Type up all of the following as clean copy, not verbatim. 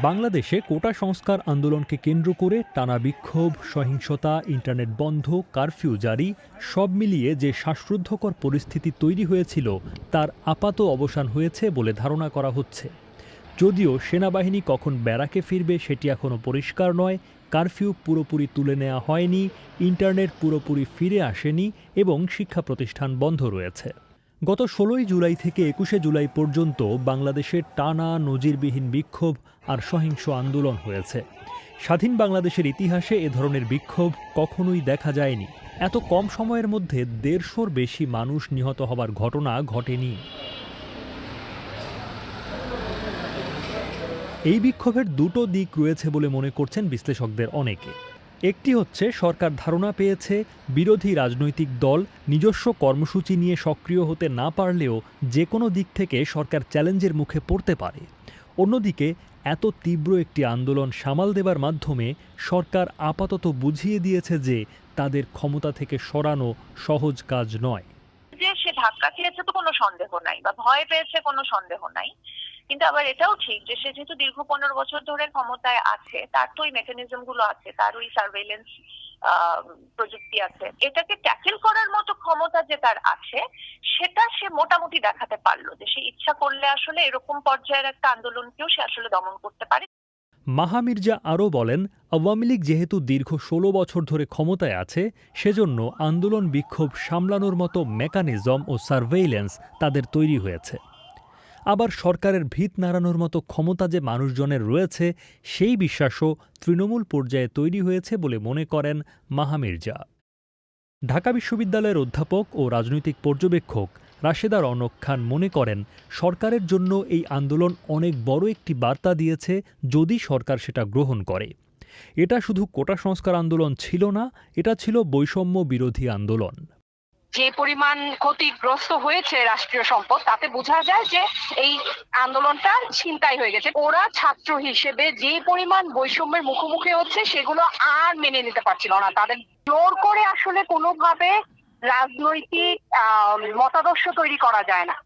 বাংলাদেশে কোটা সংস্কার আন্দোলনকে কেন্দ্র করে টানা বিক্ষোভ, সহিংসতা, ইন্টারনেট বন্ধ, কারফিউ জারি সব মিলিয়ে যে শ্বাসরুদ্ধকর পরিস্থিতি তৈরি হয়েছিল তার আপাত অবসান হয়েছে বলে ধারণা করা হচ্ছে। যদিও সেনাবাহিনী কখন ব্যারাকে ফিরবে সেটি এখনও পরিষ্কার নয়, কারফিউ পুরোপুরি তুলে নেওয়া হয়নি, ইন্টারনেট পুরোপুরি ফিরে আসেনি এবং শিক্ষা প্রতিষ্ঠান বন্ধ রয়েছে। গত ১৬ই জুলাই থেকে ২১শে জুলাই পর্যন্ত বাংলাদেশে টানা নজিরবিহীন বিক্ষোভ আর সহিংস আন্দোলন হয়েছে। স্বাধীন বাংলাদেশের ইতিহাসে এ ধরনের বিক্ষোভ কখনোই দেখা যায়নি। এত কম সময়ের মধ্যে ১৫০'র বেশি মানুষ নিহত হবার ঘটনা ঘটেনি। এই বিক্ষোভের দুটো দিক রয়েছে বলে মনে করছেন বিশ্লেষকদের অনেকে। একটি হচ্ছে সরকার ধারণা পেয়েছে বিরোধী রাজনৈতিক দল নিজস্ব কর্মসূচি নিয়ে সক্রিয় হতে না পারলেও যে কোনো দিক থেকে সরকার চ্যালেঞ্জের মুখে পড়তে পারে। অন্যদিকে এত তীব্র একটি আন্দোলন সামাল দেবার মাধ্যমে সরকার আপাতত বুঝিয়ে দিয়েছে যে তাদের ক্ষমতা থেকে সরানো সহজ কাজ নয়। যে সে ধাক্কা খেয়েছে তো কোনো সন্দেহ নাই, বা ভয় পেয়েছে কোনো সন্দেহ নাই, কিন্তু আবার এটাও ঠিক যে সে যেহেতু দীর্ঘ ১৫ বছর ধরে ক্ষমতায় আছে, তার তো ওই মেকানিজম গুলো আছে, তার ওই সার্ভেইলেন্স প্রযুক্তি আছে, এটাকে ট্যাকেল করার মতো ক্ষমতা যে তার আছে সেটা সে মোটামুটি দেখাতে পারলো যে সে ইচ্ছা করলে আসলে এরকম পর্যায়ের একটা আন্দোলনকেও সে আসলে দমন করতে পারে। মাহা মির্জা আরও বলেন, আওয়ামী লীগ যেহেতু দীর্ঘ ১৬ বছর ধরে ক্ষমতায় আছে, সেজন্য আন্দোলন বিক্ষোভ সামলানোর মতো মেকানিজম ও সার্ভেইলেন্স তাদের তৈরি হয়েছে। আবার সরকারের ভিত নাড়ানোর মতো ক্ষমতা যে মানুষজনের রয়েছে সেই বিশ্বাসও তৃণমূল পর্যায়ে তৈরি হয়েছে বলে মনে করেন মাহা মির্জা। ঢাকা বিশ্ববিদ্যালয়ের অধ্যাপক ও রাজনৈতিক পর্যবেক্ষক রাশেদা রওনক খান মনে করেন, সরকারের জন্য এই আন্দোলন অনেক বড় একটি বার্তা দিয়েছে যদি সরকার সেটা গ্রহণ করে। এটা শুধু কোটা সংস্কার আন্দোলন ছিল না, এটা ছিল বৈষম্য বিরোধী আন্দোলন। যে পরিমাণ ক্ষতিগ্রস্ত হয়েছে রাষ্ট্রীয় সম্পদ, তাতে বোঝা যায় যে এই আন্দোলনটা ছিনতাই হয়ে গেছে। ওরা ছাত্র হিসেবে যে পরিমাণ বৈষম্যের মুখোমুখি হচ্ছে সেগুলো আর মেনে নিতে পারছিল না। তাদের জোর করে আসলে কোনোভাবে রাজনৈতিক মতাদর্শ তৈরি করা যায় না।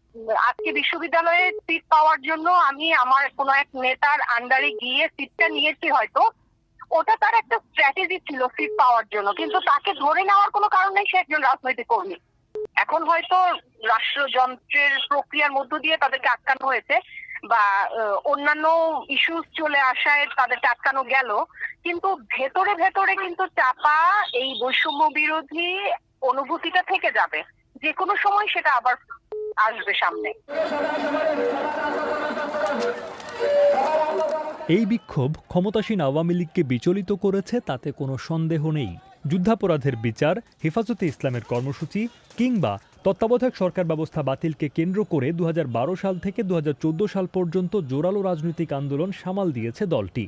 আজকে বিশ্ববিদ্যালয়ে সিট পাওয়ার জন্য আমি আমার কোনো এক নেতার আন্ডারে গিয়ে সিটটা নিয়েছি, হয়তো ওটা তার একটা স্ট্র্যাটেজি ছিল সিট পাওয়ার জন্য, কিন্তু তাকে ধরে নেওয়ার কোনো কারণ নেই, সে একজন রাজনৈতিক কর্মী। এখন হয়তো রাষ্ট্রযন্ত্রের প্রক্রিয়ার মধ্য দিয়ে তাদেরকে আটকানো হয়েছে বা অন্যান্য ইস্যুস চলে আসায় তাদেরকে আটকানো গেল, কিন্তু ভেতরে ভেতরে কিন্তু চাপা এই বৈষম্য বিরোধী অনুভূতিটা থেকে যাবে। যে কোনো সময় সেটা আবার আসবে সামনে। এই বিক্ষোভ ক্ষমতাসীন আওয়ামী লীগকে বিচলিত করেছে, তাতে কোনো সন্দেহ নেই। যুদ্ধাপরাধের বিচার, হেফাজতে ইসলামের কর্মসূচি কিংবা তত্ত্বাবধায়ক সরকার ব্যবস্থা বাতিলকে কেন্দ্র করে ২০১২ সাল থেকে ২০১৪ সাল পর্যন্ত জোরালো রাজনৈতিক আন্দোলন সামাল দিয়েছে দলটি।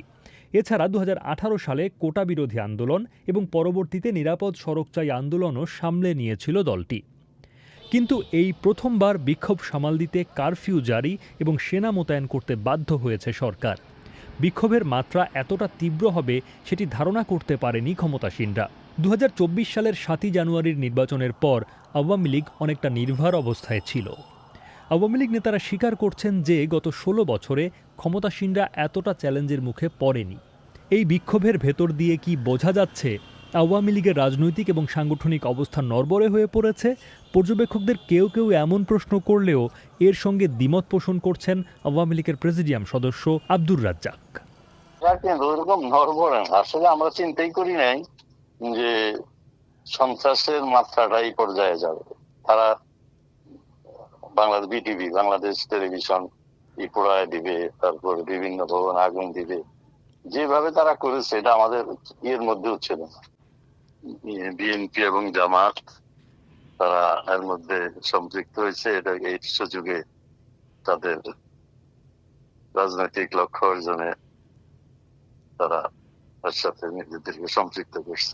এছাড়া ২০১৮ সালে কোটা বিরোধী আন্দোলন এবং পরবর্তীতে নিরাপদ সড়ক চাই আন্দোলনও সামলে নিয়েছিল দলটি। কিন্তু এই প্রথমবার বিক্ষোভ সামাল দিতে কারফিউ জারি এবং সেনা মোতায়েন করতে বাধ্য হয়েছে সরকার। বিক্ষোভের মাত্রা এতটা তীব্র হবে সেটি ধারণা করতে পারেনি ক্ষমতাসীনরা। ২০২৪ সালের ৭ই জানুয়ারির নির্বাচনের পর আওয়ামী লীগ অনেকটা নির্ভার অবস্থায় ছিল। আওয়ামী লীগ নেতারা স্বীকার করছেন যে গত ১৬ বছরে ক্ষমতাসীনরা এতটা চ্যালেঞ্জের মুখে পড়েনি। এই বিক্ষোভের ভেতর দিয়ে কি বোঝা যাচ্ছে আওয়ামী লীগের রাজনৈতিক এবং সাংগঠনিক অবস্থা নড়বড়ে হয়ে পড়েছে? পর্যবেক্ষকদের কেউ কেউ এমন প্রশ্ন করলেও এর সঙ্গে দ্বিমত পোষণ করছেন আওয়ামী লীগের প্রেসিডিয়াম সদস্য আব্দুর রাজ্জাক। ওইরকম নড়বড়ে আসলে আমরা চিন্তাই করি নাই যে সন্ত্রাসের মাত্রাটা এই পর্যায়ে যাবে। তারা বাংলাদেশ বিটিভি, বাংলাদেশ টেলিভিশন পোড়ায় দিবে, তারপর বিভিন্ন ভবন আগুন দিবে, যেভাবে তারা করেছে এটা আমাদের ইয়ের মধ্যে ছিল না। বিএনপি এবং জামাত তারা এর মধ্যে সম্পৃক্ত হয়েছে, এটা এই সুযোগে তাদের রাজনৈতিক লক্ষ্য অর্জনে তারা তার সাথে নিজেদেরকে সম্পৃক্ত করছে।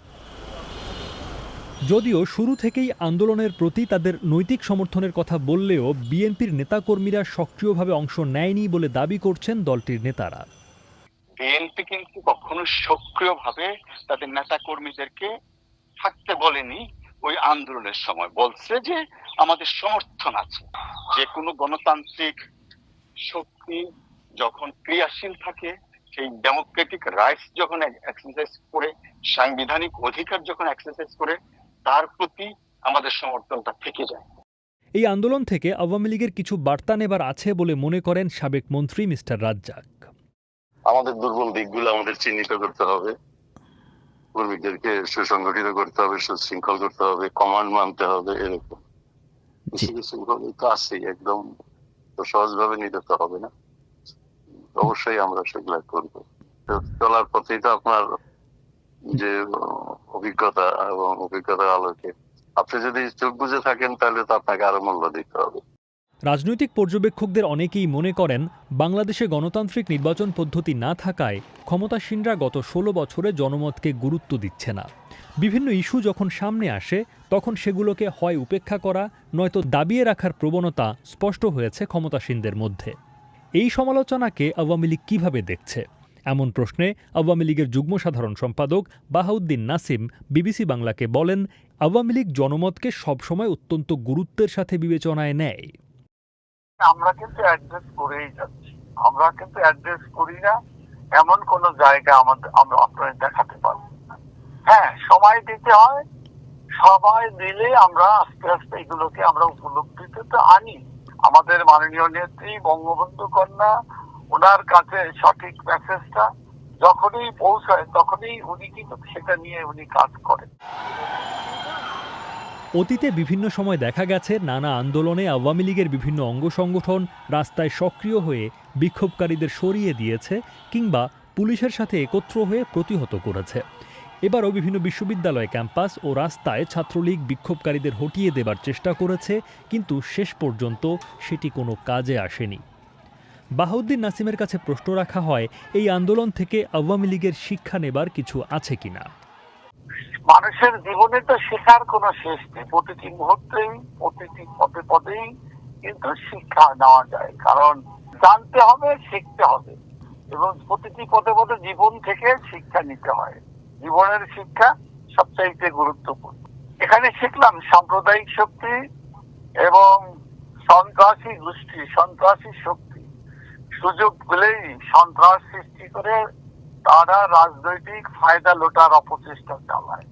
যদিও শুরু থেকেই আন্দোলনের প্রতি তাদের নৈতিক সমর্থনের কথা বললেও বিএনপির নেতাকর্মীরা সক্রিয়ভাবে অংশ নেয়নি বলে দাবি করছেন দলটির নেতারা। বিএনপি কিন্তু কখনো সক্রিয়ভাবে তাদের নেতা কর্মীদেরকে থাকতে বলেনি। ওই আন্দোলনের সময় বলছে যে আমাদের সমর্থন আছে। যে কোনো গণতান্ত্রিক শক্তি যখন ক্রিয়াশীল থাকে সেই ডেমোক্রেটিক রাইটস যখন এক্সারসাইজ করে, সাংবিধানিক অধিকার যখন এক্সারসাইজ করে, তার প্রতি আমাদের সমর্থনটা থেকে যায়। এই আন্দোলন থেকে আওয়ামী লীগের কিছু বার্তা নেবার আছে বলে মনে করেন সাবেক মন্ত্রী মিস্টার রাজ্জাক। আমাদের দুর্বল দিকগুলো আমাদের চিহ্নিত করতে হবে, কর্মীদেরকে সুসংগঠিত করতে হবে, সুশৃঙ্খল করতে হবে, কমান্ড মানতে হবে, এরকম কিছু কিছু তো আছেই, একদম তো সহজভাবে নিতে তো হবে না। অবশ্যই আমরা সেগুলা করবো। চলার পথেই তো আপনার যে অভিজ্ঞতা এবং অভিজ্ঞতার আলোকে আপনি যদি চোখ বুঝে থাকেন তাহলে তো আপনাকে আরো মূল্য দিতে হবে। রাজনৈতিক পর্যবেক্ষকদের অনেকেই মনে করেন বাংলাদেশে গণতান্ত্রিক নির্বাচন পদ্ধতি না থাকায় ক্ষমতাসীনরা গত ১৬ বছরে জনমতকে গুরুত্ব দিচ্ছে না। বিভিন্ন ইস্যু যখন সামনে আসে তখন সেগুলোকে হয় উপেক্ষা করা নয়তো দাবিয়ে রাখার প্রবণতা স্পষ্ট হয়েছে ক্ষমতাসীনদের মধ্যে। এই সমালোচনাকে আওয়ামী লীগ কীভাবে দেখছে? এমন প্রশ্নে আওয়ামী লীগের যুগ্ম সাধারণ সম্পাদক বাহাউদ্দিন নাসিম বিবিসি বাংলাকে বলেন, আওয়ামী লীগ জনমতকে সবসময় অত্যন্ত গুরুত্বের সাথে বিবেচনায় নেয়। আমরা কিন্তু অ্যাড্রেস করেই যাচ্ছি, আমরা কিন্তু অ্যাড্রেস করি না এমন কোন জায়গা আমরা আপনাদের দেখাতে পারবো না। হ্যাঁ, সময় দিতে হয়, সময় দিলে আমরা আস্তে আস্তে এগুলোকে আমরা উপলব্ধিতে তো আনি। আমাদের মাননীয় নেত্রী বঙ্গবন্ধু কন্যা, ওনার কাছে সঠিক মেসেজটা যখনই পৌঁছায় তখনই উনি কিন্তু সেটা নিয়ে উনি কাজ করেন। অতীতে বিভিন্ন সময় দেখা গেছে নানা আন্দোলনে আওয়ামী লীগের বিভিন্ন অঙ্গ সংগঠন রাস্তায় সক্রিয় হয়ে বিক্ষোভকারীদের সরিয়ে দিয়েছে কিংবা পুলিশের সাথে একত্র হয়ে প্রতিহত করেছে। এবারও বিভিন্ন বিশ্ববিদ্যালয় ক্যাম্পাস ও রাস্তায় ছাত্রলীগ বিক্ষোভকারীদের হটিয়ে দেবার চেষ্টা করেছে, কিন্তু শেষ পর্যন্ত সেটি কোনো কাজে আসেনি। বাহাউদ্দিন নাসিমের কাছে প্রশ্ন রাখা হয়, এই আন্দোলন থেকে আওয়ামী লীগের শিক্ষা নেবার কিছু আছে কিনা। মানুষের জীবনে তো শেখার কোনো শেষ নেই, প্রতিটি মুহূর্তেই প্রতিটি পদে পদেই কিন্তু শিক্ষা নেওয়া যায়, কারণ জানতে হবে, শিখতে হবে এবং প্রতিটি পদে পদে জীবন থেকে শিক্ষা নিতে হয়। জীবনের শিক্ষা সবচাইতে গুরুত্বপূর্ণ। এখানে শিখলাম সাম্প্রদায়িক শক্তি এবং সন্ত্রাসী গোষ্ঠী, সন্ত্রাসী শক্তি সুযোগ পেলেই সন্ত্রাস সৃষ্টি করে তারা রাজনৈতিক ফায়দা লোটার অপচেষ্টা চালায়।